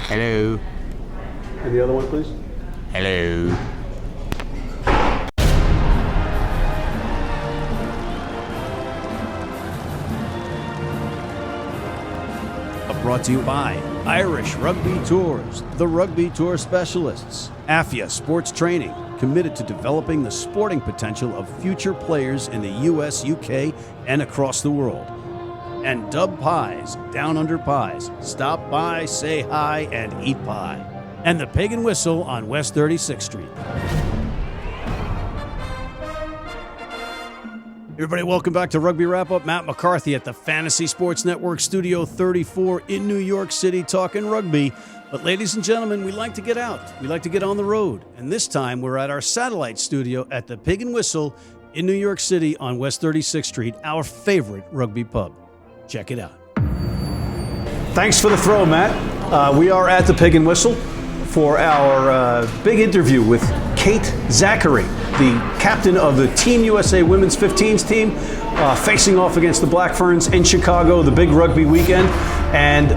Hello. And the other one, please. Hello. Brought to you by Irish Rugby Tours, the Rugby Tour Specialists, AFIA Sports Training, committed to developing the sporting potential of future players in the US, UK, and across the world. And Dub Pies, Down Under Pies, stop by, say hi, and eat pie. And the Pig and Whistle on West 36th Street. Everybody, welcome back to Rugby Wrap-Up. Matt McCarthy at the Fantasy Sports Network Studio 34 in New York City talking rugby. But ladies and gentlemen, we like to get out. We like to get on the road. And this time we're at our satellite studio at the Pig and Whistle in New York City on West 36th Street, our favorite rugby pub. Check it out. Thanks for the throw, Matt. We are at the Pig and Whistle for our big interview with Zackary, the captain of the Team USA Women's 15s team, facing off against the Black Ferns in Chicago, the big rugby weekend. And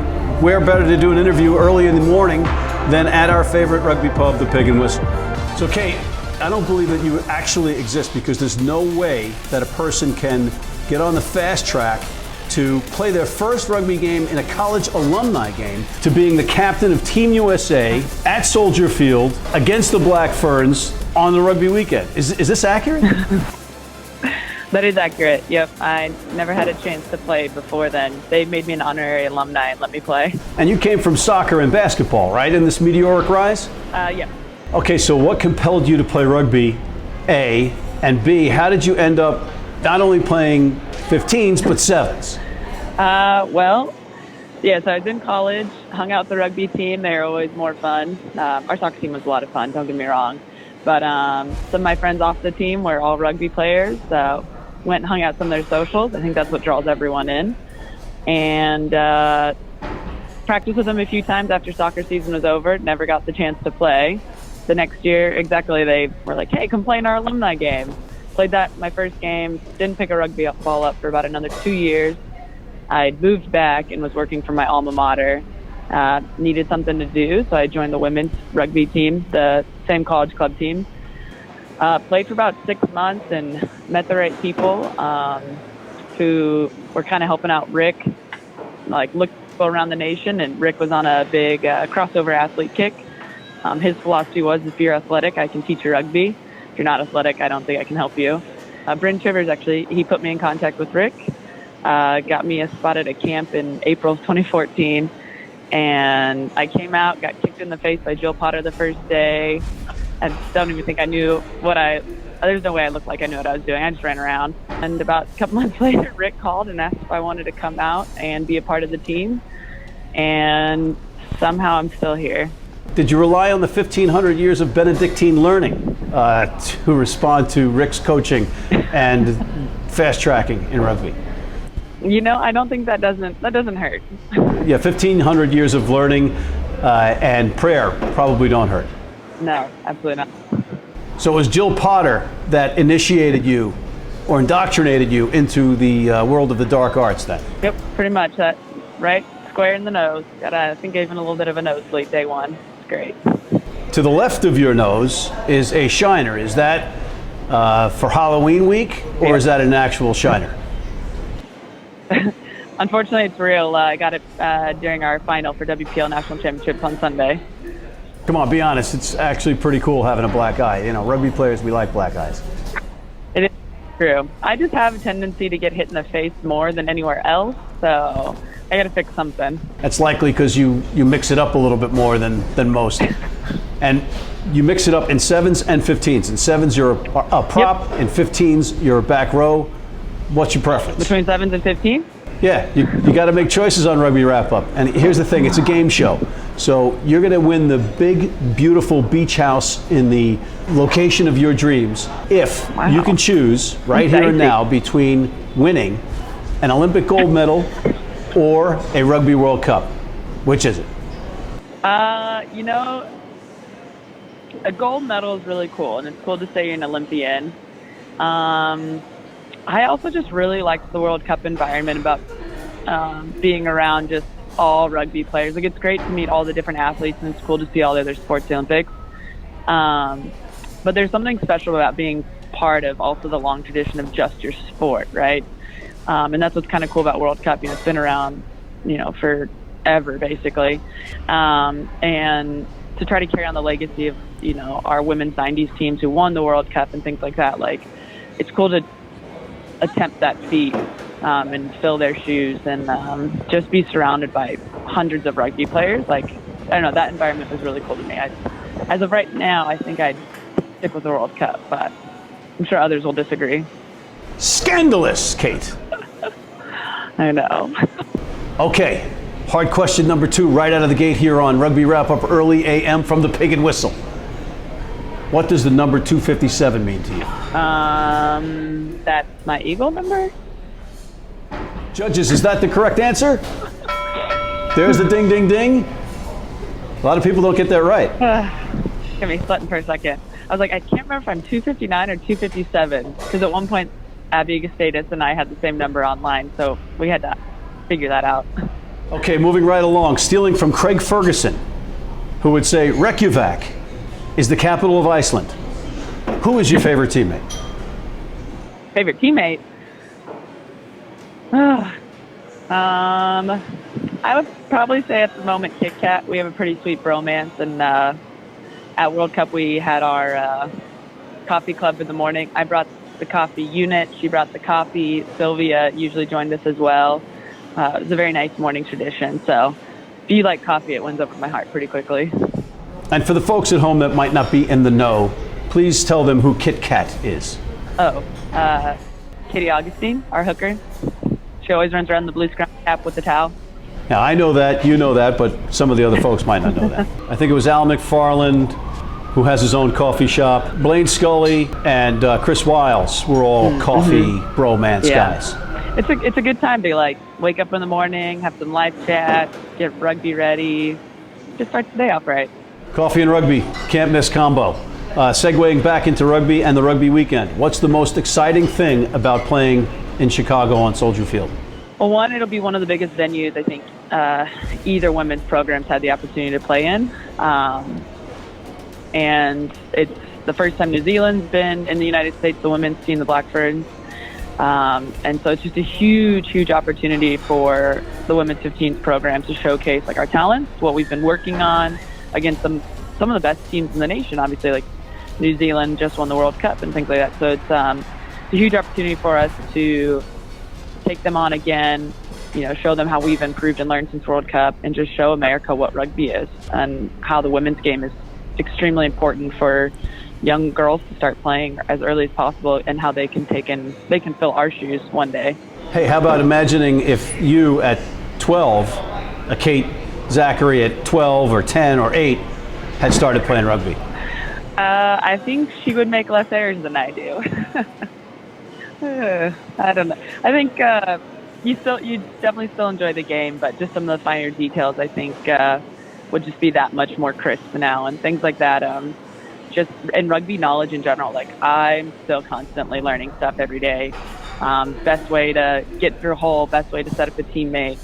where better to do an interview early in the morning than at our favorite rugby pub, the Pig and Whistle. So, Kate, I don't believe that you actually exist, because there's no way that a person can get on the fast track to play their first rugby game in a college alumni game to being the captain of Team USA at Soldier Field against the Black Ferns on the rugby weekend. Is this accurate? That is accurate, yep. I never had a chance to play before then. They made me an honorary alumni and let me play. And you came from soccer and basketball, right, in this meteoric rise? Yeah. Okay, so what compelled you to play rugby, A, and B, how did you end up not only playing 15s, but 7s? Well, yeah, so I was in college, hung out with the rugby team. They were always more fun. Our soccer team was a lot of fun, don't get me wrong. But some of my friends off the team were all rugby players, so went and hung out some of their socials. I think that's what draws everyone in. And practiced with them a few times after soccer season was over. Never got the chance to play. The next year, exactly, they were like, hey, come play in our alumni game. Played that my first game, didn't pick a rugby ball up for about another 2 years. I moved back and was working for my alma mater. Needed something to do, so I joined the women's rugby team, the same college club team. Played for about 6 months and met the right people who were kind of helping out Ric, like look around the nation, and Ric was on a big crossover athlete kick. His philosophy was, if you're athletic, I can teach you rugby. If you're not athletic, I don't think I can help you. Bryn Chivers, actually, he put me in contact with Ric, got me a spot at a camp in April of 2014, and I came out, got kicked in the face by Jillion Potter the first day. I don't even think I knew there's no way I looked like I knew what I was doing. I just ran around. And about a couple months later, Ric called and asked if I wanted to come out and be a part of the team, and somehow I'm still here. Did you rely on the 1,500 years of Benedictine learning to respond to Ric's coaching and fast tracking in rugby? You know, I don't think that doesn't hurt. Yeah, 1,500 years of learning and prayer probably don't hurt. No, absolutely not. So it was Jillion Potter that initiated you or indoctrinated you into the world of the dark arts then? Yep, pretty much. That right square in the nose. Got, I think, even a little bit of a nosebleed day one. It's great. To the left of your nose is a shiner. Is that for Halloween week, or is that an actual shiner? Unfortunately, it's real. I got it during our final for WPL National Championships on Sunday. Come on, be honest. It's actually pretty cool having a black eye. You know, rugby players, we like black eyes. It is true. I just have a tendency to get hit in the face more than anywhere else, so I got to fix something. That's likely because you mix it up a little bit more than most. And you mix it up in 7s and 15s. In 7s, you're a prop. Yep. In 15s, you're a back row. What's your preference? Between 7s and 15s? Yeah, you got to make choices on Rugby Wrap-Up. And here's the thing, it's a game show. So you're going to win the big, beautiful beach house in the location of your dreams if you can choose right here and now between winning an Olympic gold medal or a Rugby World Cup. Which is it? You know, a gold medal is really cool, and it's cool to say you're an Olympian. I also just really liked the World Cup environment about being around just all rugby players. Like, it's great to meet all the different athletes, and it's cool to see all the other sports Olympics. But there's something special about being part of also the long tradition of just your sport, right? And that's what's kind of cool about World Cup. It's been around, forever, basically. And to try to carry on the legacy of, our women's 90s teams who won the World Cup and things like that, like, it's cool to attempt that feat and fill their shoes and just be surrounded by hundreds of rugby players. Like, I don't know, that environment was really cool to me. As of right now, I think I'd stick with the World Cup, but I'm sure others will disagree. Scandalous, Kate. I know. Okay, hard question number 2 right out of the gate here on Rugby Wrap-Up Early AM from the Pig and Whistle. What does the number 257 mean to you? That's my Eagle number. Judges, is that the correct answer? There's the ding, ding, ding. A lot of people don't get that right. Get me sweating for a second. I was like, I can't remember if I'm 259 or 257, because at one point, Abby Gustatus and I had the same number online, so we had to figure that out. Okay, moving right along. Stealing from Craig Ferguson, who would say, Reykjavik is the capital of Iceland. Who is your favorite teammate? Favorite teammate? I would probably say at the moment Kit Kat. We have a pretty sweet bromance, and at World Cup we had our coffee club in the morning. I brought the coffee unit, she brought the coffee. Sylvia usually joined us as well. It was a very nice morning tradition. So if you like coffee, it wins over my heart pretty quickly. And for the folks at home that might not be in the know, please tell them who Kit Kat is. Katie Augustine, our hooker. She always runs around the blue scrum cap with the towel. Now, I know that, you know that, but some of the other folks might not know that. I think it was Al McFarland, who has his own coffee shop. Blaine Scully and Chris Wiles were all coffee bromance guys. It's a good time to wake up in the morning, have some live chat, get rugby ready, just start the day off right. Coffee and rugby, can't miss combo. Segueing back into rugby and the rugby weekend, what's the most exciting thing about playing in Chicago on Soldier Field? Well, one, it'll be one of the biggest venues I think either women's programs had the opportunity to play in. And it's the first time New Zealand's been in the United States, the women's team, the Black Ferns. And so it's just a huge, huge opportunity for the women's 15s program to showcase our talents, what we've been working on against some of the best teams in the nation. Obviously, New Zealand just won the World Cup and things like that. So it's a huge opportunity for us to take them on again, show them how we've improved and learned since World Cup, and just show America what rugby is and how the women's game is extremely important for young girls to start playing as early as possible, and how they can fill our shoes one day. Hey, how about imagining if you at 12, a Kate Zackary at 12 or 10 or 8 had started playing rugby? I think she would make less errors than I do. I don't know. I think you definitely still enjoy the game, but just some of the finer details I think would just be that much more crisp now, and things like that. Just in rugby knowledge in general, I'm still constantly learning stuff every day. Best way to get through a hole, best way to set up a teammate,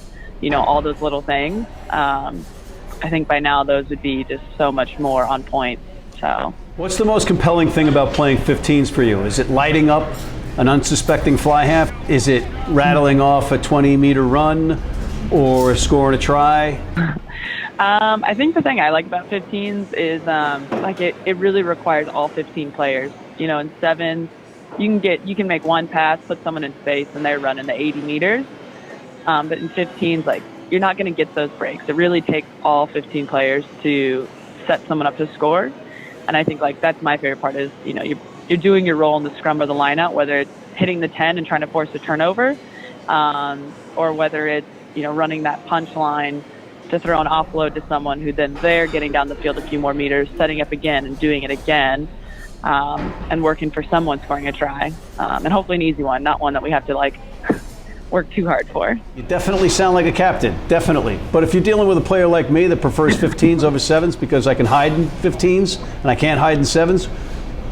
all those little things. I think by now those would be just so much more on point. So, what's the most compelling thing about playing 15s for you? Is it lighting up an unsuspecting fly half? Is it rattling off a 20-meter run or scoring a try? I think the thing I like about 15s is it really requires all 15 players. In sevens, you can make one pass, put someone in space, and they're running the 80 meters. But in 15s, you're not going to get those breaks. It really takes all 15 players to set someone up to score. And I think that's my favorite part is, you're doing your role in the scrum or the lineout, whether it's hitting the 10 and trying to force a turnover, or whether it's, running that punch line to throw an offload to someone who then they're getting down the field a few more meters, setting up again and doing it again, and working for someone scoring a try. And hopefully an easy one, not one that we have to work too hard for. You definitely sound like a captain, definitely. But if you're dealing with a player like me that prefers 15s over 7s because I can hide in 15s and I can't hide in 7s,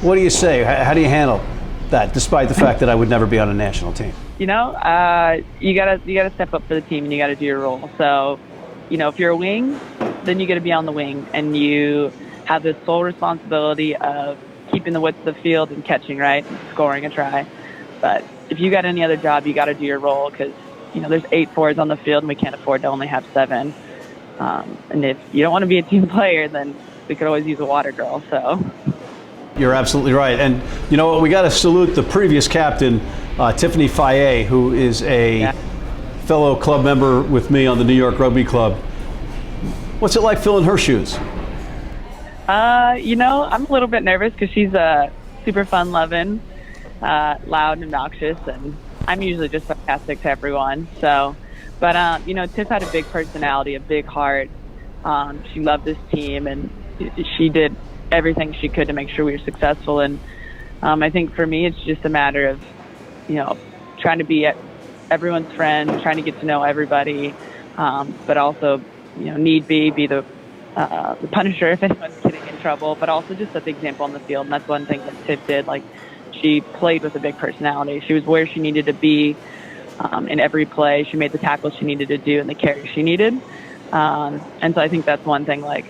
what do you say? How do you handle that, despite the fact that I would never be on a national team? You gotta step up for the team and you gotta do your role. So if you're a wing, then you get to be on the wing, and you have this sole responsibility of keeping the width of the field and catching, right, and scoring a try. But if you got any other job, you got to do your role, because there's 8 forwards on the field, and we can't afford to only have 7. And if you don't want to be a team player, then we could always use a water girl. So you're absolutely right. And you know what? We got to salute the previous captain, Tiffany Faye, who is a fellow club member with me on the New York Rugby Club. What's it like filling her shoes? I'm a little bit nervous because she's super fun-loving, loud and obnoxious, and I'm usually just sarcastic to everyone. So, but Tiff had a big personality, a big heart. She loved this team, and she did everything she could to make sure we were successful. And I think for me, it's just a matter of, trying to be everyone's friend, trying to get to know everybody, but also, need be the punisher if anyone's getting in trouble, but also just set the example on the field. And that's one thing that Tiff did. Like, she played with a big personality. She was where she needed to be in every play. She made the tackles she needed to do and the carry she needed. And so I think that's one thing, like,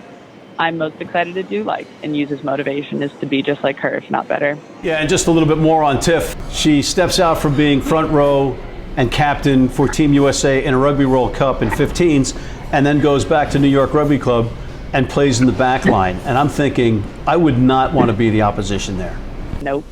I'm most excited to do, and use as motivation, is to be just like her, if not better. Yeah, and just a little bit more on Tiff. She steps out from being front row and captain for Team USA in a Rugby World Cup in 15s, and then goes back to New York Rugby Club and plays in the back line. And I'm thinking, I would not want to be the opposition there. Nope.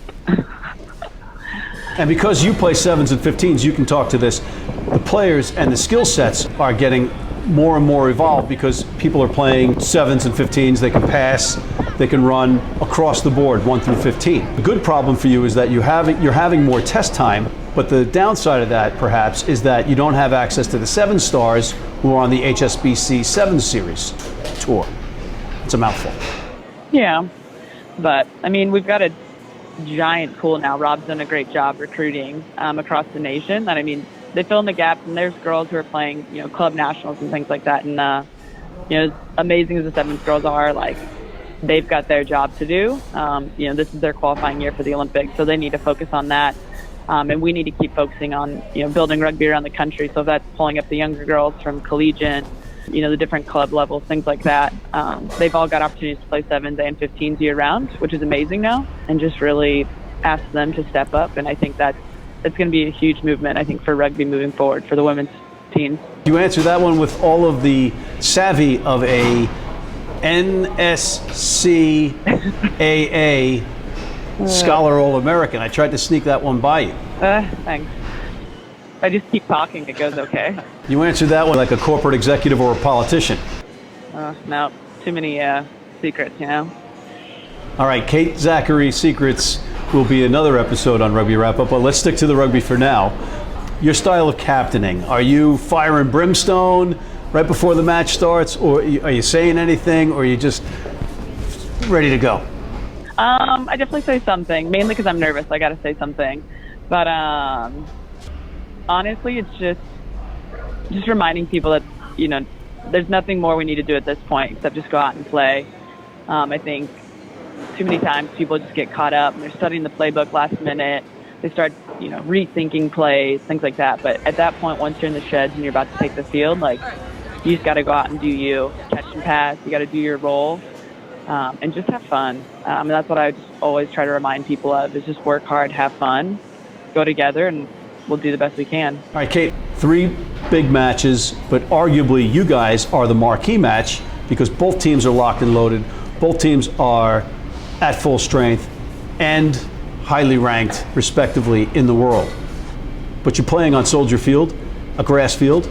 And because you play 7s and 15s, you can talk to this. The players and the skill sets are getting more and more evolved because people are playing 7s and 15s. They can pass, they can run across the board, 1 through 15. The good problem for you is that you're having more test time, but the downside of that, perhaps, is that you don't have access to the 7 stars who are on the HSBC 7 Series tour. It's a mouthful. Yeah, but we've got a giant pool now. Rob's done a great job recruiting across the nation. And they fill in the gaps, and there's girls who are playing, club nationals and things like that. And, as amazing as the 7th girls are, they've got their job to do. This is their qualifying year for the Olympics, so they need to focus on that. And we need to keep focusing on, building rugby around the country. So if that's pulling up the younger girls from collegiate, the different club levels, things like that. They've all got opportunities to play 7s and 15s year round, which is amazing now, and just really ask them to step up. And I think it's going to be a huge movement, I think, for rugby moving forward for the women's teams. You answer that one with all of the savvy of a NSCAA Scholar All-American. I tried to sneak that one by you. Thanks. I just keep talking, it goes okay. You answered that one like a corporate executive or a politician. No, too many secrets, All right, Kate Zackary Secrets will be another episode on Rugby Wrap Up, but let's stick to the rugby for now. Your style of captaining, are you fire and brimstone right before the match starts, or are you saying anything, or are you just ready to go? I definitely say something, mainly because I'm nervous. I got to say something. But honestly, it's just reminding people that, there's nothing more we need to do at this point except just go out and play. I think too many times people just get caught up and they're studying the playbook last minute. They start, rethinking plays, things like that. But at that point, once you're in the sheds and you're about to take the field, you just got to go out and do you. Catch and pass. You got to do your role. And just have fun. And that's what I just always try to remind people of, is just work hard, have fun, go together, and we'll do the best we can. All right, Kate, 3 big matches, but arguably you guys are the marquee match because both teams are locked and loaded. Both teams are at full strength and highly ranked, respectively, in the world. But you're playing on Soldier Field, a grass field,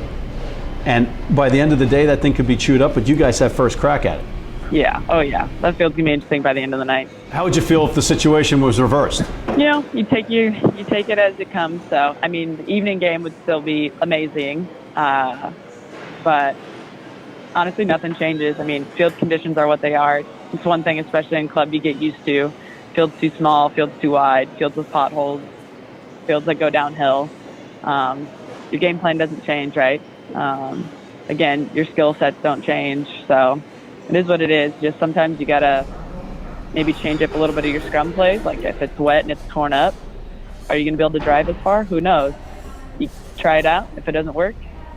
and by the end of the day, that thing could be chewed up, but you guys have first crack at it. Yeah. Oh, yeah. That field's gonna be interesting by the end of the night. How would you feel if the situation was reversed? You take it as it comes. So, the evening game would still be amazing, but honestly, nothing changes. Field conditions are what they are. It's one thing, especially in club, you get used to. Field's too small, field's too wide, fields with potholes, fields that go downhill. Your game plan doesn't change, right? Again, your skill sets don't change, so it is what it is. Just sometimes you gotta maybe change up a little bit of your scrum plays. Like if it's wet and it's torn up, are you gonna be able to drive as far? Who knows? You try it out. If it doesn't work,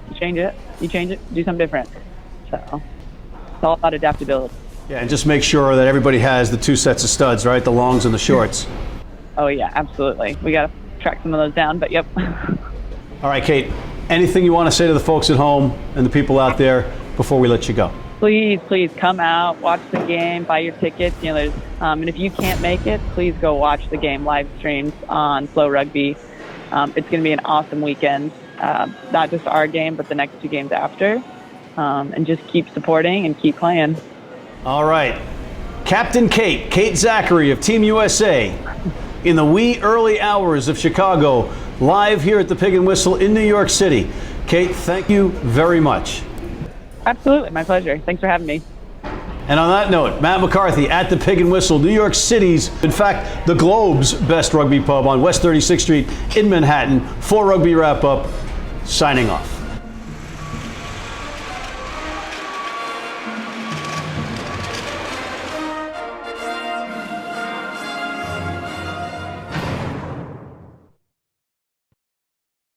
you change it, do something different. So it's all about adaptability. Yeah, and just make sure that everybody has the 2 sets of studs, right? The longs and the shorts. Oh, yeah, absolutely. We got to track some of those down, but yep. All right, Kate, anything you want to say to the folks at home and the people out there before we let you go? Please come out, watch the game, buy your tickets. You know, there's, and if you can't make it, please go watch the game live streamed on Flow Rugby. It's going to be an awesome weekend, not just our game, but the next 2 games after. And just keep supporting and keep playing. All right. Captain Kate Zackary of Team USA in the wee early hours of Chicago, live here at the Pig and Whistle in New York City. Kate, thank you very much. Absolutely. My pleasure. Thanks for having me. And on that note, Matt McCarthy at the Pig and Whistle, New York City's, in fact, the globe's best rugby pub on West 36th Street in Manhattan, for Rugby Wrap Up, signing off.